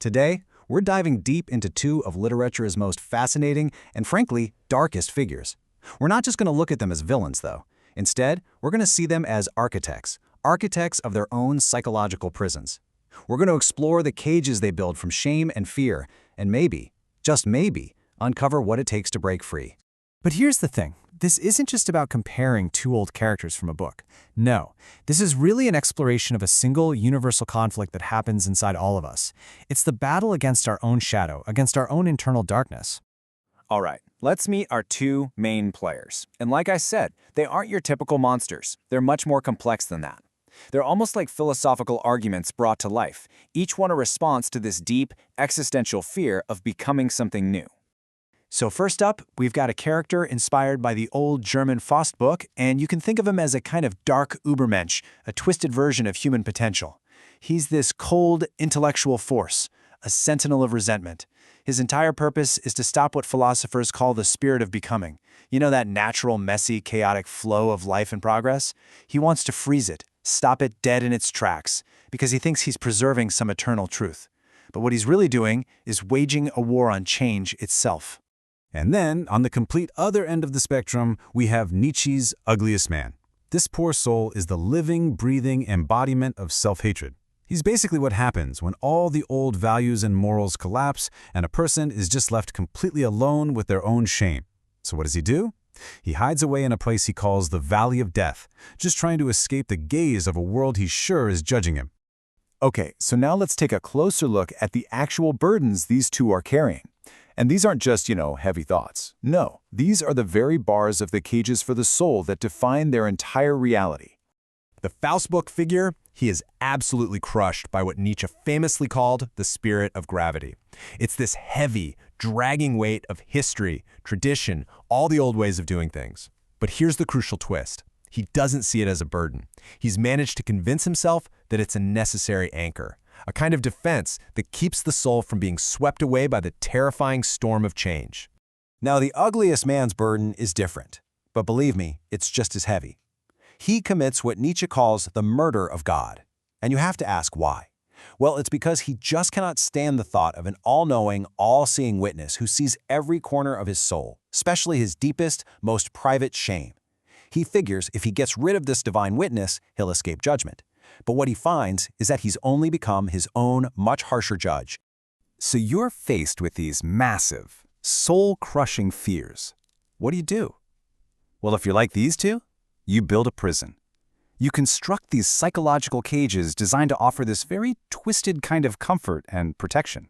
Today, we're diving deep into two of literature's most fascinating and, frankly, darkest figures. We're not just going to look at them as villains, though. Instead, we're going to see them as architects of their own psychological prisons. We're going to explore the cages they build from shame and fear, and maybe, just maybe, uncover what it takes to break free. But here's the thing. This isn't just about comparing two old characters from a book. No, this is really an exploration of a single universal conflict that happens inside all of us. It's the battle against our own shadow, against our own internal darkness. All right, let's meet our two main players. And like I said, they aren't your typical monsters. They're much more complex than that. They're almost like philosophical arguments brought to life, each one a response to this deep, existential fear of becoming something new. So first up, we've got a character inspired by the old German Faust book, and you can think of him as a kind of dark Übermensch, a twisted version of human potential. He's this cold, intellectual force, a sentinel of resentment. His entire purpose is to stop what philosophers call the spirit of becoming. You know, that natural, messy, chaotic flow of life and progress? He wants to freeze it, stop it dead in its tracks, because he thinks he's preserving some eternal truth. But what he's really doing is waging a war on change itself. And then, on the complete other end of the spectrum, we have Nietzsche's ugliest man. This poor soul is the living, breathing embodiment of self-hatred. He's basically what happens when all the old values and morals collapse and a person is just left completely alone with their own shame. So what does he do? He hides away in a place he calls the Valley of Death, just trying to escape the gaze of a world he's sure is judging him. Okay, so now let's take a closer look at the actual burdens these two are carrying. And these aren't just, heavy thoughts. No, these are the very bars of the cages for the soul that define their entire reality. The Faust book figure, he is absolutely crushed by what Nietzsche famously called the spirit of gravity. It's this heavy, dragging weight of history, tradition, all the old ways of doing things. But here's the crucial twist. He doesn't see it as a burden. He's managed to convince himself that it's a necessary anchor, a kind of defense that keeps the soul from being swept away by the terrifying storm of change. Now, the ugliest man's burden is different, but believe me, it's just as heavy. He commits what Nietzsche calls the murder of God. And you have to ask why. Well, it's because he just cannot stand the thought of an all-knowing, all-seeing witness who sees every corner of his soul, especially his deepest, most private shame. He figures if he gets rid of this divine witness, he'll escape judgment. But what he finds is that he's only become his own much harsher judge. So you're faced with these massive, soul-crushing fears. What do? Well, if you're like these two, you build a prison. You construct these psychological cages designed to offer this very twisted kind of comfort and protection.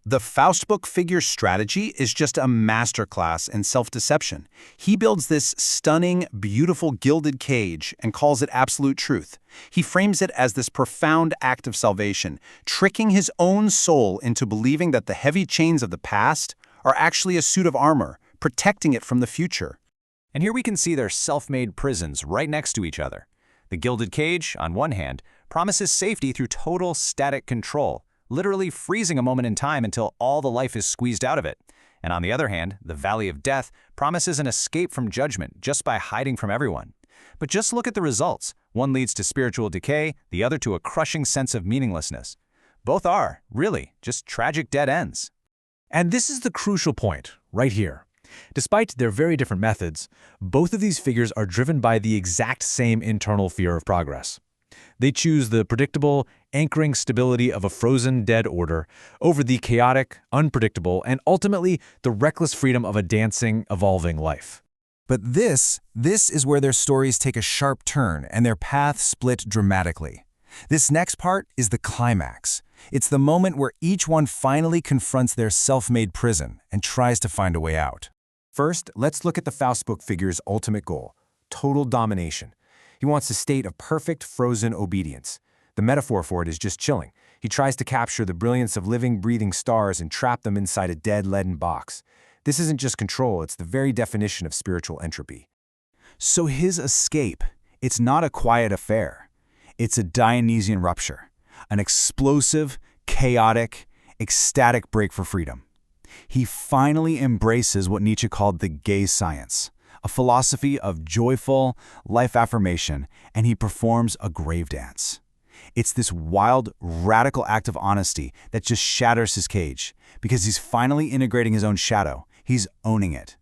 The Faust book figure's strategy is just a masterclass in self-deception. He builds this stunning, beautiful gilded cage and calls it absolute truth. He frames it as this profound act of salvation, tricking his own soul into believing that the heavy chains of the past are actually a suit of armor, protecting it from the future. And here we can see their self-made prisons right next to each other. The gilded cage, on one hand, promises safety through total static control, literally freezing a moment in time until all the life is squeezed out of it. And on the other hand, the Valley of Death promises an escape from judgment just by hiding from everyone. But just look at the results. One leads to spiritual decay, the other to a crushing sense of meaninglessness. Both are, really, just tragic dead ends. And this is the crucial point, right here. Despite their very different methods, both of these figures are driven by the exact same internal fear of progress. They choose the predictable, anchoring stability of a frozen, dead order over the chaotic, unpredictable, and ultimately the reckless freedom of a dancing, evolving life. But this is where their stories take a sharp turn and their paths split dramatically. This next part is the climax. It's the moment where each one finally confronts their self-made prison and tries to find a way out. First, let's look at the Faust book figure's ultimate goal, total domination. He wants a state of perfect frozen obedience. The metaphor for it is just chilling. He tries to capture the brilliance of living, breathing stars and trap them inside a dead leaden box. This isn't just control, it's the very definition of spiritual entropy. So his escape, it's not a quiet affair. It's a Dionysian rupture, an explosive, chaotic, ecstatic break for freedom. He finally embraces what Nietzsche called the gay science, a philosophy of joyful life affirmation, and he performs a grave dance. It's this wild, radical act of honesty that just shatters his cage, because he's finally integrating his own shadow. He's owning it.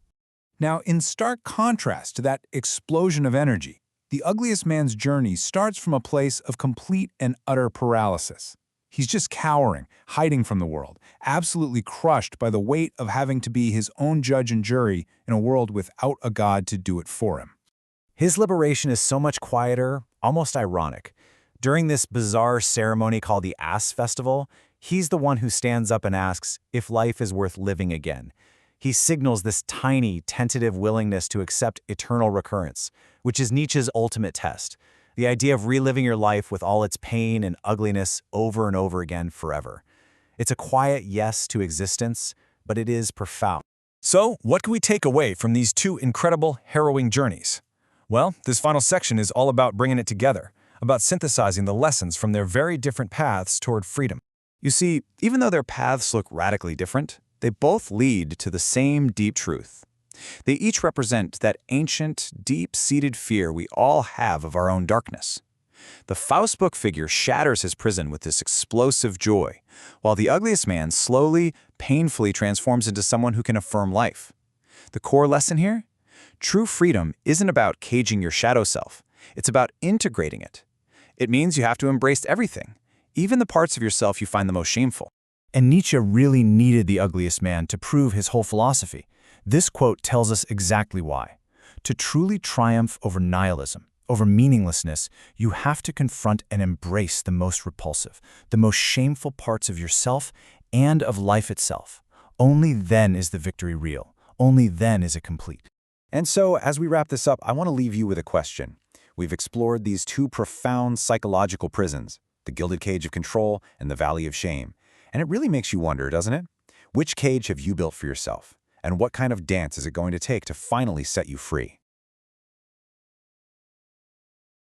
Now, in stark contrast to that explosion of energy, the ugliest man's journey starts from a place of complete and utter paralysis. He's just cowering, hiding from the world, absolutely crushed by the weight of having to be his own judge and jury in a world without a god to do it for him. His liberation is so much quieter, almost ironic. During this bizarre ceremony called the Ass Festival, he's the one who stands up and asks if life is worth living again. He signals this tiny, tentative willingness to accept eternal recurrence, which is Nietzsche's ultimate test. The idea of reliving your life with all its pain and ugliness over and over again forever. It's a quiet yes to existence, but it is profound. So, what can we take away from these two incredible, harrowing journeys? Well, this final section is all about bringing it together, about synthesizing the lessons from their very different paths toward freedom. You see, even though their paths look radically different, they both lead to the same deep truth. They each represent that ancient, deep-seated fear we all have of our own darkness. The Faust book figure shatters his prison with this explosive joy, while the ugliest man slowly, painfully transforms into someone who can affirm life. The core lesson here? True freedom isn't about caging your shadow self. It's about integrating it. It means you have to embrace everything, even the parts of yourself you find the most shameful. And Nietzsche really needed the ugliest man to prove his whole philosophy. This quote tells us exactly why. To truly triumph over nihilism, over meaninglessness, you have to confront and embrace the most repulsive, the most shameful parts of yourself and of life itself. Only then is the victory real. Only then is it complete. And so, as we wrap this up, I want to leave you with a question. We've explored these two profound psychological prisons, the gilded cage of control and the valley of shame. And it really makes you wonder, doesn't it? Which cage have you built for yourself? And what kind of dance is it going to take to finally set you free?